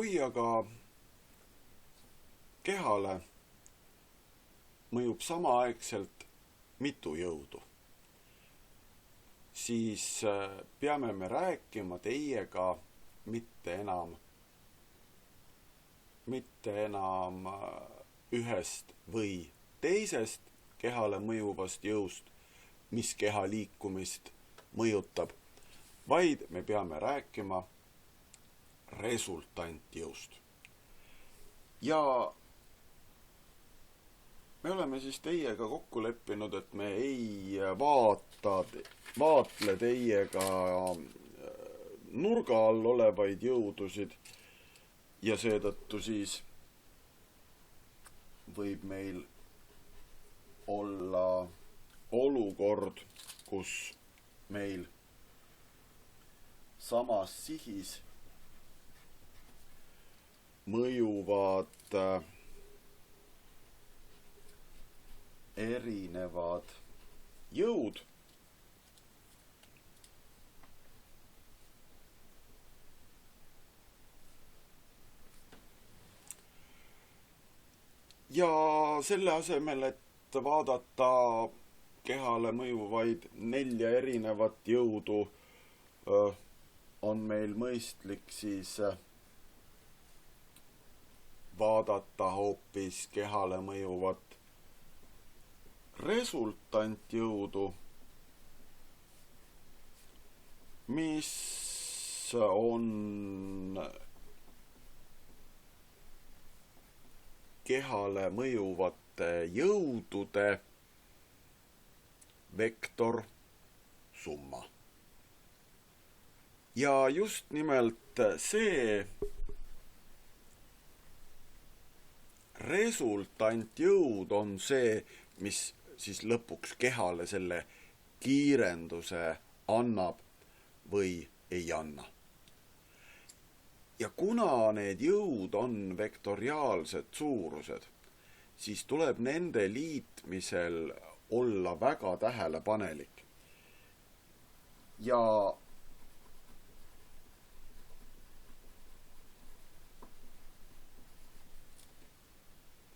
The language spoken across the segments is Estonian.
Kui aga kehale mõjub samaaegselt mitu jõudu, siis peame me rääkima teiega mitte enam ühest või teisest kehale mõjuvast jõust, mis keha liikumist mõjutab, vaid me peame rääkima resultantjõust. Ja me oleme siis teiega kokku leppinud, et me ei vaatle teiega nurga all olevaid jõudusid ja seetõttu siis võib meil olla olukord, kus meil samas sihis mõjuvad erinevad jõud ja selle asemel, et vaadata kehale mõjuvaid 4 erinevat jõudu, on meil mõistlik siis vaadata hoopis kehale mõjuvat resultantjõudu, mis on kehale mõjuvate jõudude vektorsumma. Ja just nimelt see resultantjõud on see, mis siis lõpuks kehale selle kiirenduse annab või ei anna. Ja kuna need jõud on vektoriaalsed suurused, siis tuleb nende liitmisel olla väga tähelepanelik. Ja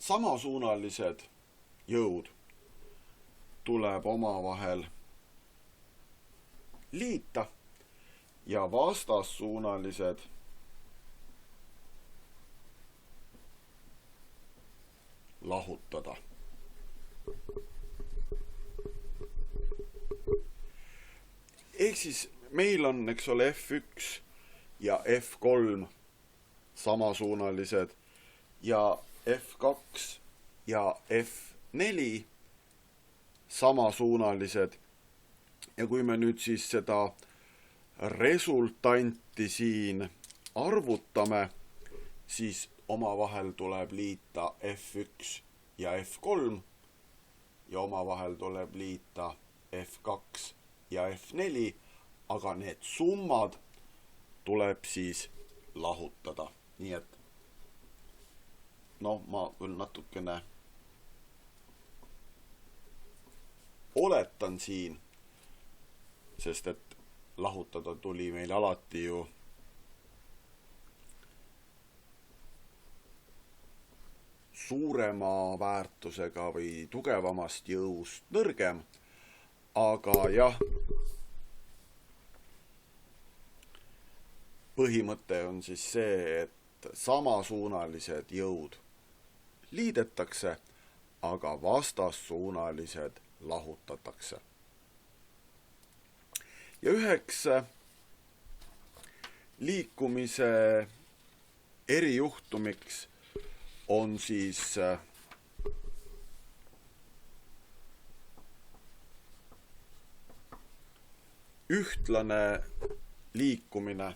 samasuunalised jõud tuleb omavahel liita ja vastassuunalised lahutada. Ehk siis meil on, eks ole, F1 ja F3 samasuunalised ja F2 ja F4 samasuunalised. Ja kui me nüüd siis seda resultanti siin arvutame, siis omavahel tuleb liita F1 ja F3 ja omavahel tuleb liita F2 ja F4, aga need summad tuleb siis lahutada. Nii et ma küll natukene oletan siin, sest et lahutada tuli meil alati ju suurema väärtusega või tugevamast jõust nõrgem, aga jah, põhimõte on siis see, et samasuunalised jõud liidetakse, aga vastassuunalised lahutatakse. Ja üheks liikumise erijuhtumiks on siis ühtlane liikumine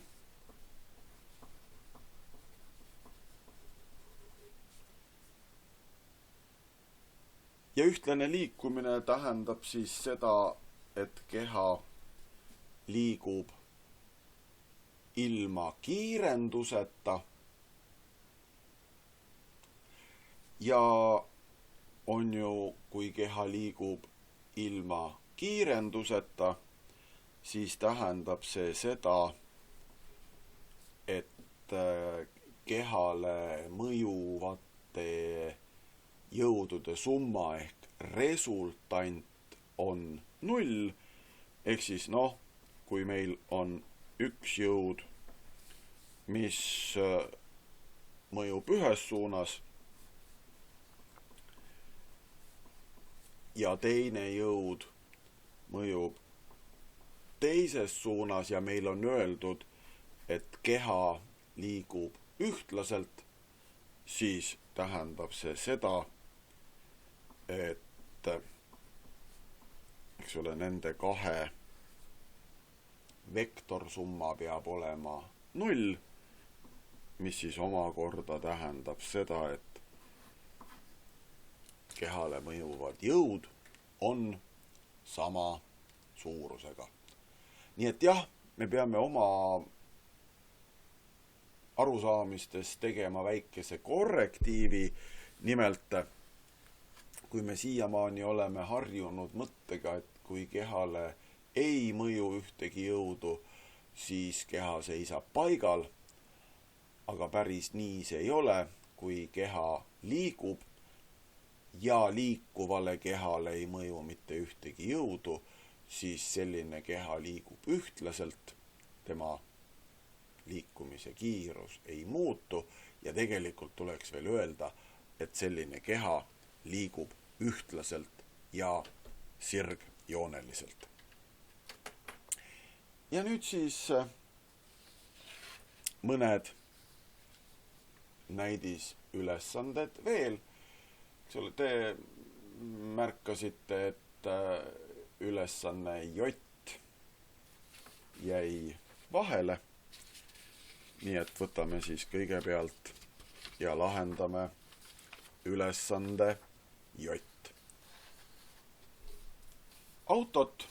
ja ühtlane liikumine tähendab siis seda, et keha liigub ilma kiirenduseta ja on ju, kui keha liigub ilma kiirenduseta, siis tähendab see seda, et kehale mõjuvate jõudude summa ehk resultant on 0, ehk siis kui meil on üks jõud, mis mõjub ühes suunas ja teine jõud mõjub teises suunas ja meil on öeldud, et keha liigub ühtlaselt, siis tähendab see seda, et nende kahe vektorsumma peab olema 0, mis siis omakorda tähendab seda, et kehale mõjuvad jõud on sama suurusega. Nii et jah, me peame oma arusaamistes tegema väikese korrektiivi. Nimelt, kui me siiamaani oleme harjunud mõttega, et kui kehale ei mõju ühtegi jõudu, siis keha seisab paigal, aga päris nii see ei ole. Kui keha liigub ja liikuvale kehale ei mõju mitte ühtegi jõudu, siis selline keha liigub ühtlaselt, tema liikumise kiirus ei muutu ja tegelikult tuleks veel öelda, et selline keha liigub ühtlaselt ja sirgjooneliselt. Ja nüüd siis mõned näidisülesanded veel. Te märkasite, et ülesanne J jäi vahele. Nii et võtame siis kõigepealt ja lahendame ülesande J. Autot,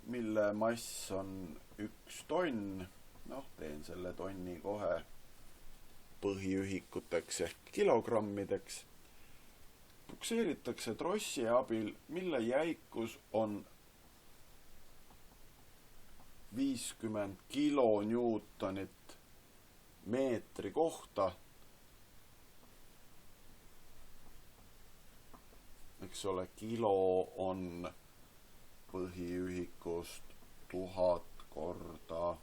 mille mass on 1 tonn, teen selle tonni kohe põhiühikuteks ehk kilogrammideks, pukseeritakse trossi abil, mille jäikus on 50 kilonewtonit meetri kohta. Kilo on põhiühikust 1000 korda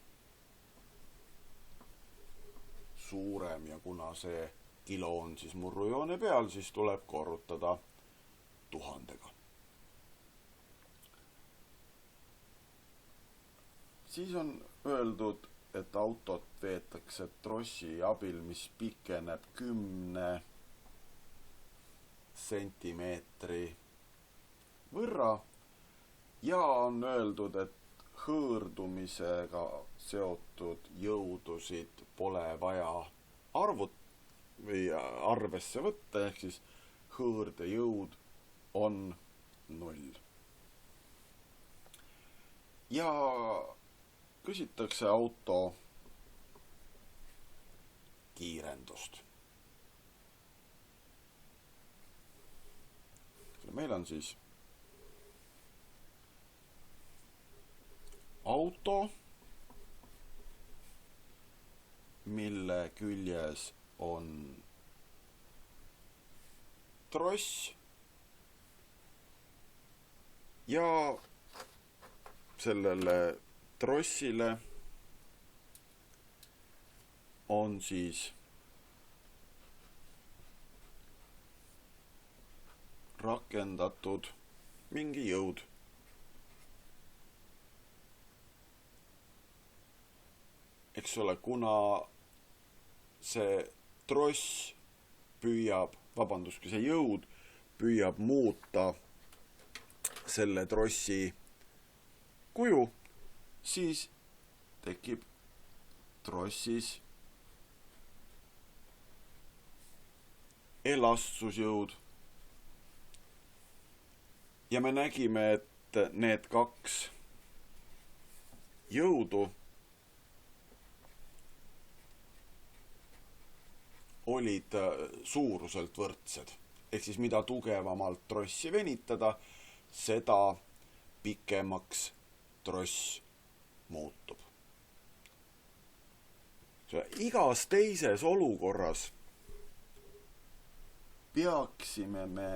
suurem ja kuna see kilo on siis murrujoone peal, siis tuleb korrutada 1000-ga. Siis on öeldud, et autot veetakse trossi abil, mis pikeneb 10 sentimeetri võrra ja on öeldud, et hõõrdumisega seotud jõudusid pole vaja arvesse võtta, ehk siis hõõrdejõud on 0. Ja küsitakse auto kiirendust. Meil on siis auto, mille küljes on tross ja sellele trossile on siis rakendatud mingi jõud. Kuna see tross püüab, see jõud püüab muuta selle trossi kuju, siis tekib trossis elastsusjõud. Ja me nägime, et need kaks jõudu olid suuruselt võrdsed. Ehk siis mida tugevamalt trossi venitada, seda pikemaks tross muutub. igas teises olukorras peaksime me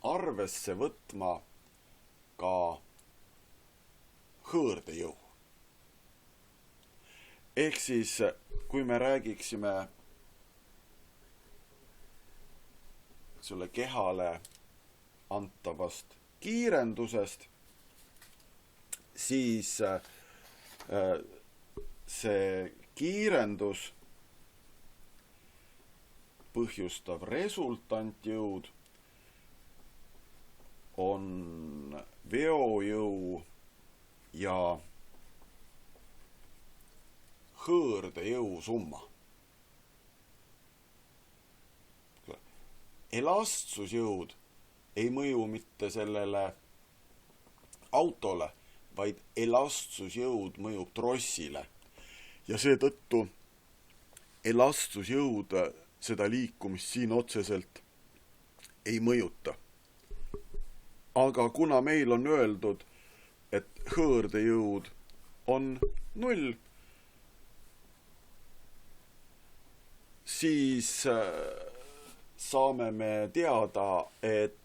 arvesse võtma ka hõõrdejõu. Ehk siis, kui me räägiksime sulle kehale antavast kiirendusest, siis see kiirendus põhjustav resultantjõud on veojõu ja hõõrdejõu summa. Elastsusjõud ei mõju mitte sellele autole, vaid elastsusjõud mõjub trossile. Ja seetõttu elastsusjõud seda liikumist siin otseselt ei mõjuta. Aga kuna meil on öeldud, et hõõrdejõud on 0, siis saame me teada, et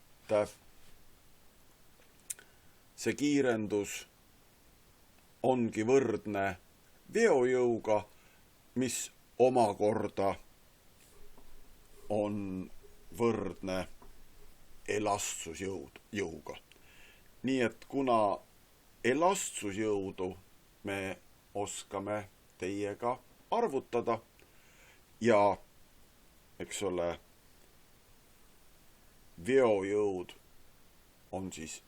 see kiirendus ongi võrdne veojõuga, mis omakorda on võrdne elastsusjõuga. Nii et kuna elastsusjõudu me oskame teiega arvutada ja, eks ole, veojõud on siis,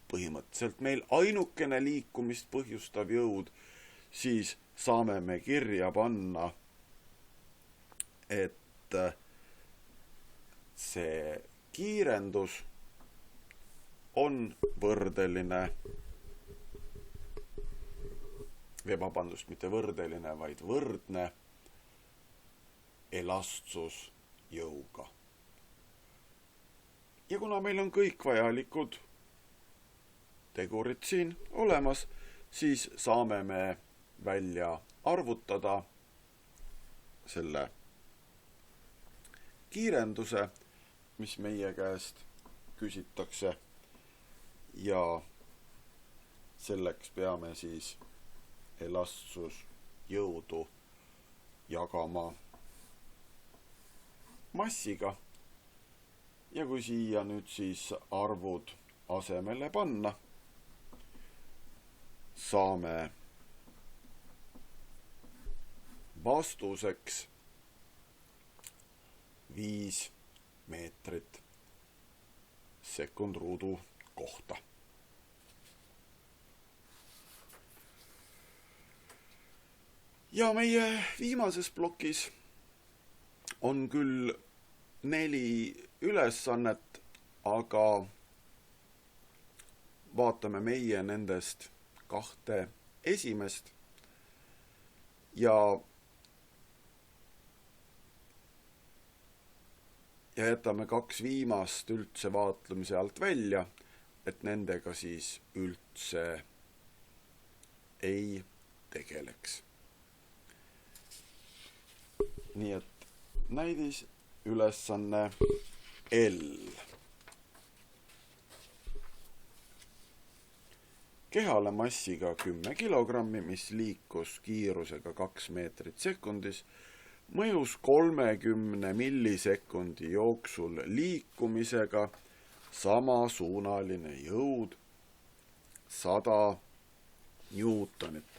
põhimõtteliselt meil ainukene liikumist põhjustav jõud, siis saame me kirja panna, et see kiirendus on võrdeline, mitte võrdeline, vaid võrdne elastsusjõuga. Ja kuna meil on kõik vajalikud tegurid siin olemas, siis saame me välja arvutada selle kiirenduse, mis meie käest küsitakse, ja selleks peame siis elastsusjõudu jagama massiga. Ja kui siia nüüd siis arvud asemele panna, saame vastuseks 5 meetrit sekundruudu kohta. Ja meie viimases plokis on küll 4 ülesannet, aga vaatame meie nendest 2 esimest ja jätame 2 viimast üldse vaatlemise alt välja, et nendega siis üldse ei tegeleks. Nii et näidis ülesanne L. Kehale massiga 10 kilogrammi, mis liikus kiirusega 2 meetrit sekundis, mõjus 30 millisekundi jooksul liikumisega samasuunaline jõud 100 newtonit.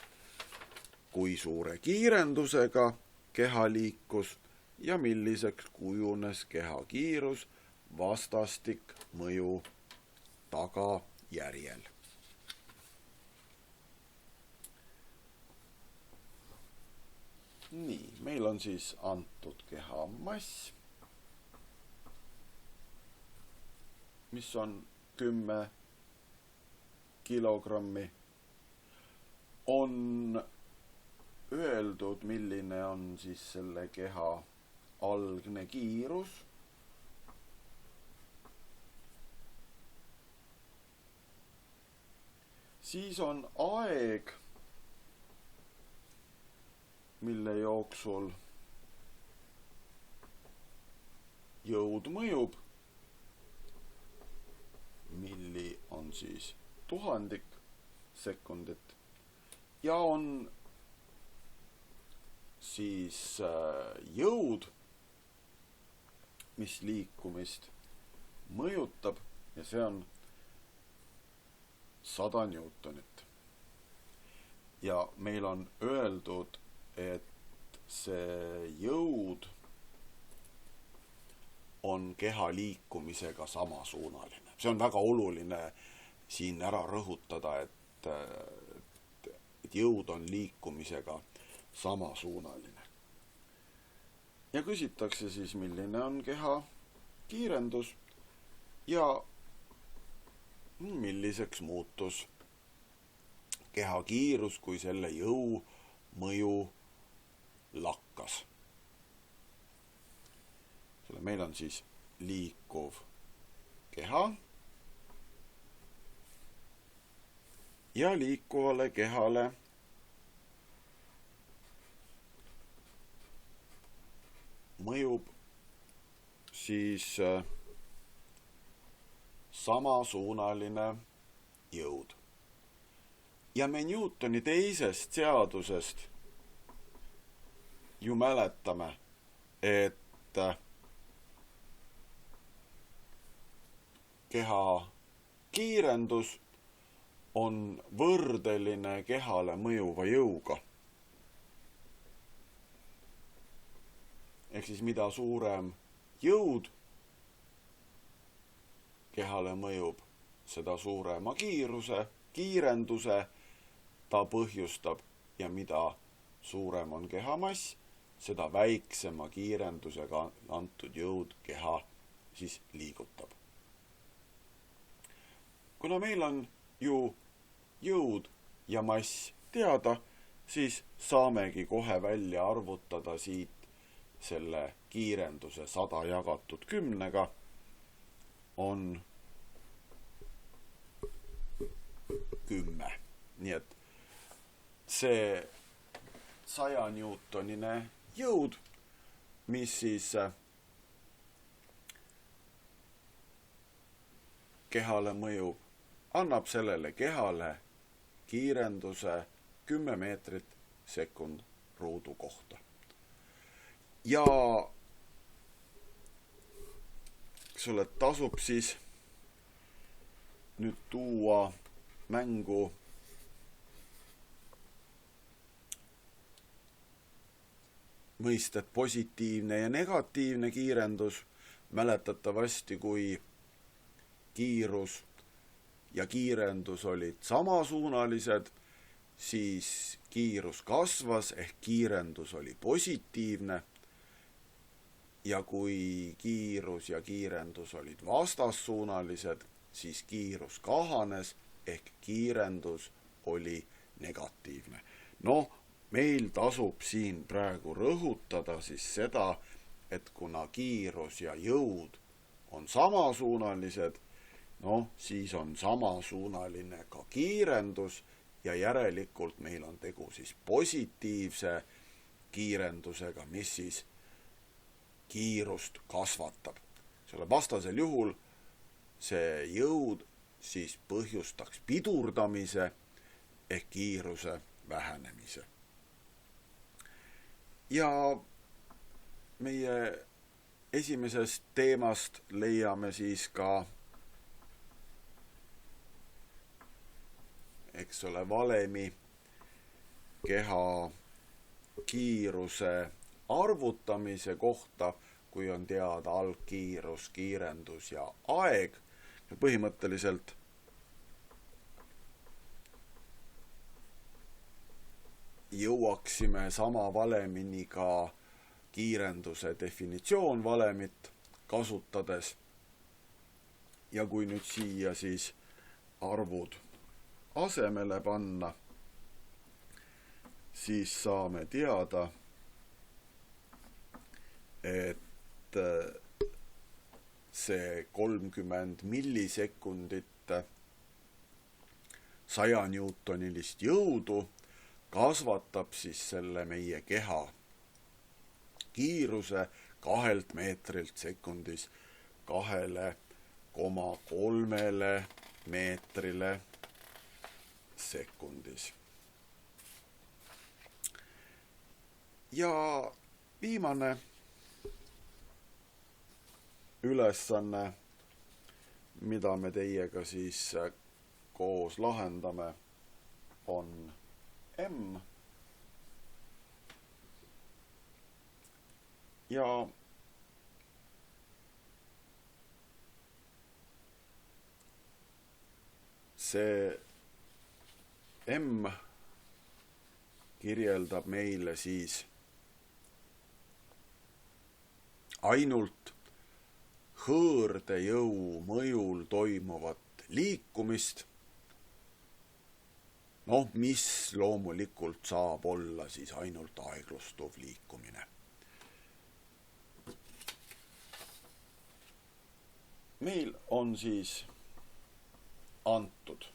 Kui suure kiirendusega keha liikus ja milliseks kujunes keha kiirus vastastik mõju tagajärjel. Nii, meil on siis antud keha mass, mis on 10 kilogrammi. On öeldud, milline on siis selle keha algne kiirus. Siis on aeg mille jooksul jõud mõjub. Milli on siis tuhandik sekundit ja on siis jõud, mis liikumist mõjutab ja see on 100 Newtonit. Ja meil on öeldud, et see jõud on keha liikumisega samasuunaline. See on väga oluline siin ära rõhutada, et jõud on liikumisega samasuunaline. Ja küsitakse siis, milline on keha kiirendus ja milliseks muutus keha kiirus, kui selle jõu mõju lakkas. Meil on siis liikuv keha ja liikuvale kehale mõjub siis samasuunaline jõud. Ja me Newtoni teisest seadusest ju mäletame, et keha kiirendus on võrdeline kehale mõjuva jõuga. Ehk siis mida suurem jõud kehale mõjub, seda suurema kiirenduse ta põhjustab ja mida suurem on kehamass, seda väiksema kiirendusega antud jõud keha siis liigutab. Kuna meil on ju jõud ja mass teada, siis saamegi kohe välja arvutada siit selle kiirenduse 100 jagatud 10 on 10. Nii et see 100 Newtonine jõud, mis siis kehale mõjub, annab sellele kehale kiirenduse 10 meetrit sekund ruudu kohta. Ja sulle tasub siis nüüd tuua mängu mõisted positiivne ja negatiivne kiirendus. Mäletatavasti, kui kiirus ja kiirendus olid samasuunalised, siis kiirus kasvas ehk kiirendus oli positiivne. Ja kui kiirus ja kiirendus olid vastassuunalised, siis kiirus kahanes ehk kiirendus oli negatiivne. Meil tasub siin praegu rõhutada siis seda, et kuna kiirus ja jõud on samasuunalised, siis on samasuunaline ka kiirendus ja järelikult meil on tegu siis positiivse kiirendusega, mis siis kiirust kasvatab. Selle vastasel juhul see jõud siis põhjustaks pidurdamise ehk kiiruse vähenemise. Ja meie esimesest teemast leiame siis ka valemi keha kiiruse arvutamise kohta, kui on teada algkiirus, kiirendus ja aeg. Ja põhimõtteliselt jõuaksime sama valemini ka kiirenduse definitsioonvalemit kasutades. Ja kui nüüd siia siis arvud asemele panna, siis saame teada, et see 30 millisekundit 100 newtonilist jõudu kasvatab siis selle meie keha kiiruse 2 meetrilt sekundis 2,3 meetrile sekundis. Ja viimane ülesanne, mida me teiega siis koos lahendame, on M. Ja see M kirjeldab meile siis ainult hõõrdejõu mõjul toimuvat liikumist, mis loomulikult saab olla siis ainult aeglustuv liikumine. Meil on siis antud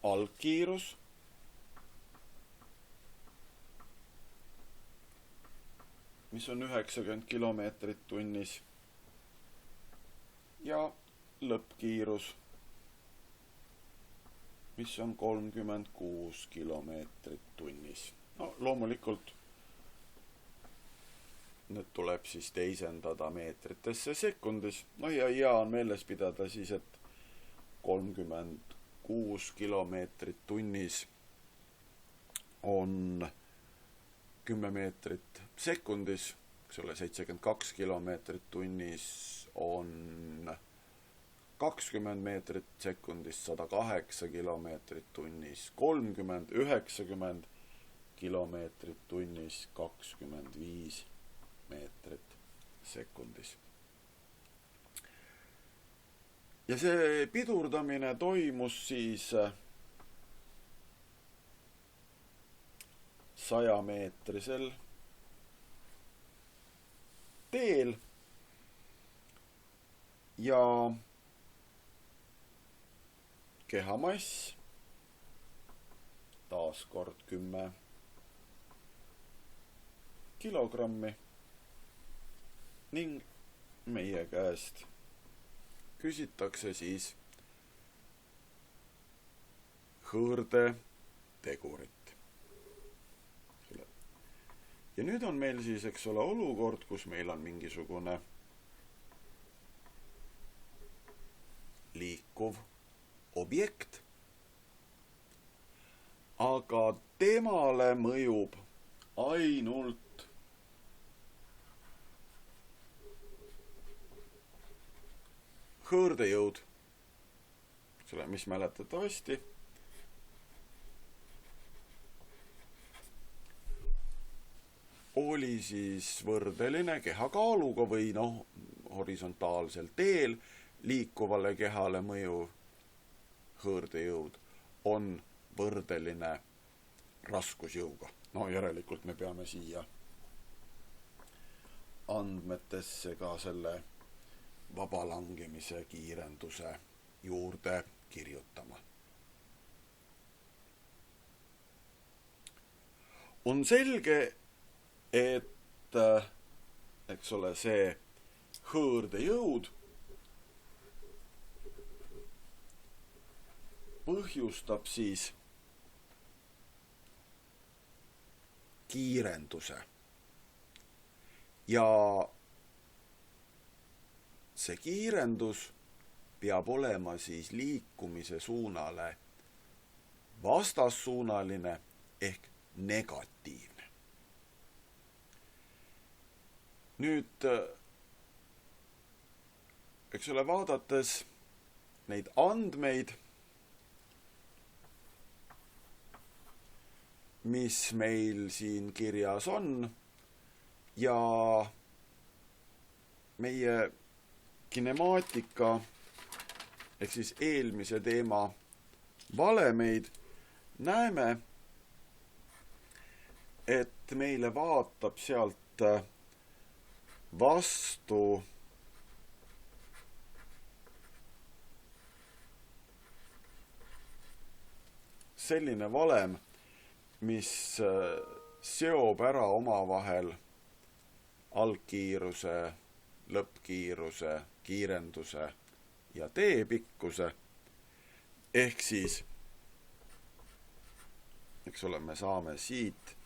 algkiirus, mis on 90 kilomeetrit tunnis, ja lõppkiirus, mis on 36 kilomeetrit tunnis. Loomulikult need tuleb siis teisendada meetritesse sekundis. Ja hea on meeles pidada siis, et 36 kilomeetrit tunnis on 10 meetrit sekundis, eks ole, 72 kilomeetrit tunnis on 20 meetrit sekundis, 108 kilomeetrit tunnis 30, 90 kilomeetrit tunnis 25 meetrit sekundis. Ja see pidurdamine toimus siis 100-meetrisel teel ja kehamass taaskord 10 kilogrammi ning meie käest küsitakse siis hõõrdetegurit. Ja nüüd on meil siis, eks ole, olukord, kus meil on mingisugune liikuv objekt, aga temale mõjub ainult hõõrdejõud, mis mäletatavasti oli siis võrdeline kehakaaluga või horisontaalsel teel liikuvale kehale mõjuv hõõrdejõud on võrdeline raskusjõuga. Järelikult me peame siia andmetesse ka selle vabalangemise kiirenduse juurde kirjutama. On selge, et eks ole, see hõõrdejõud põhjustab siis kiirenduse ja see kiirendus peab olema siis liikumise suunale vastassuunaline ehk negatiivne. Nüüd, eks ole, vaadates neid andmeid, mis meil siin kirjas on ja meie kinemaatika ehk siis eelmise teema valemeid, näeme, et meile vaatab sealt vastu selline valem, mis seob ära omavahel algkiiruse, lõppkiiruse, kiirenduse ja teepikkuse. Ehk siis, eks ole, me saame siit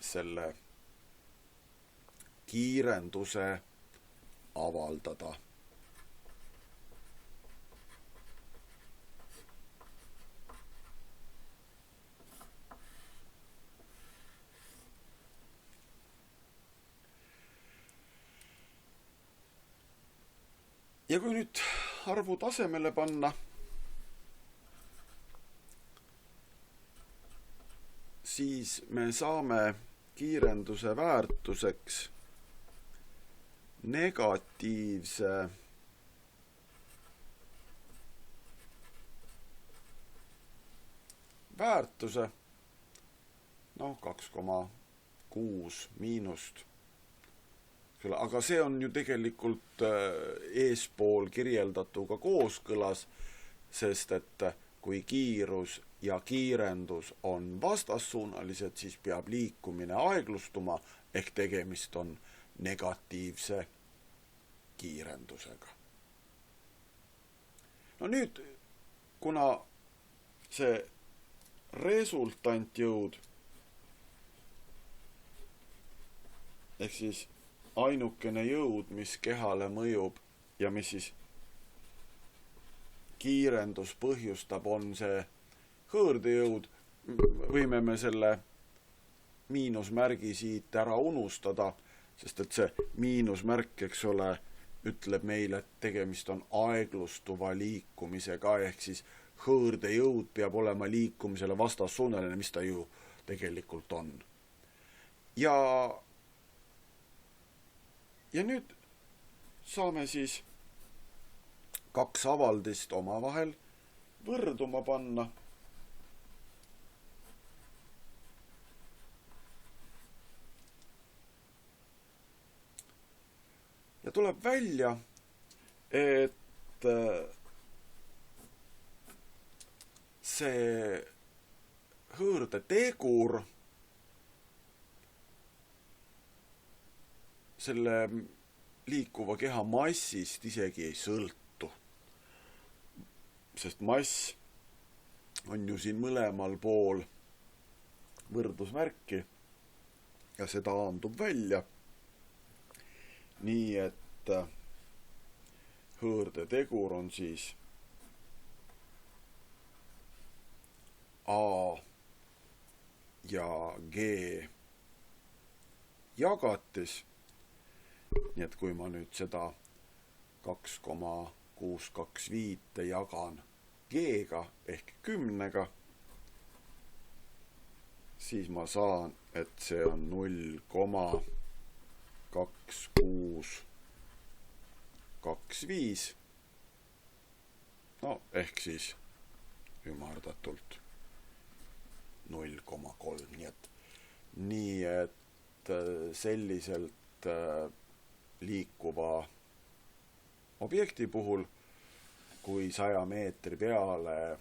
selle kiirenduse avaldada. Ja kui nüüd arvu tasemele panna, siis me saame kiirenduse väärtuseks negatiivse väärtuse, 2,6 miinust. Aga see on ju tegelikult eespool kirjeldatuga kooskõlas, sest et kui kiirus ja kiirendus on vastassuunalised, siis peab liikumine aeglustuma, ehk tegemist on negatiivse kiirendusega. No nüüd, kuna see resultantjõud ehk siis ainukene jõud, mis kehale mõjub ja mis siis kiirendus põhjustab, on see hõõrdejõud, võime me selle miinusmärgi siit ära unustada, sest et see miinusmärk, eks ole, ütleb meile, et tegemist on aeglustuva liikumisega, ehk siis hõõrdejõud peab olema liikumisele vastassuunaline, mis ta ju tegelikult on. Ja nüüd saame siis kaks avaldist omavahel võrduma panna. Ja tuleb välja, et see hõõrdetegur selle liikuva keha massist isegi ei sõltu. Sest mass on ju siin mõlemal pool võrdusmärki ja see taandub välja. Nii et hõõrdetegur on siis A ja G jagatis. Nii et kui ma nüüd seda 2,625 jagan G-ga ehk 10-ga, siis ma saan, et see on 0,2625. No ehk siis ümardatult 0,3. Nii et selliselt liikuva objekti puhul, kui 100 meetri peale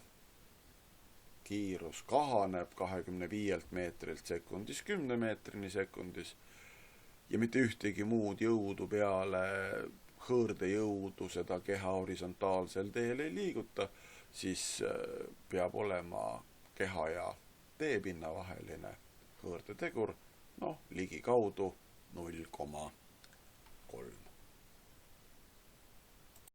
kiirus kahaneb 25 meetrilt sekundis 10 meetrini sekundis ja mitte ühtegi muud jõudu peale hõõrdejõudu seda keha horisontaalsel teel ei liiguta, siis peab olema keha ja teepinna vaheline hõõrdetegur ligikaudu 0,3.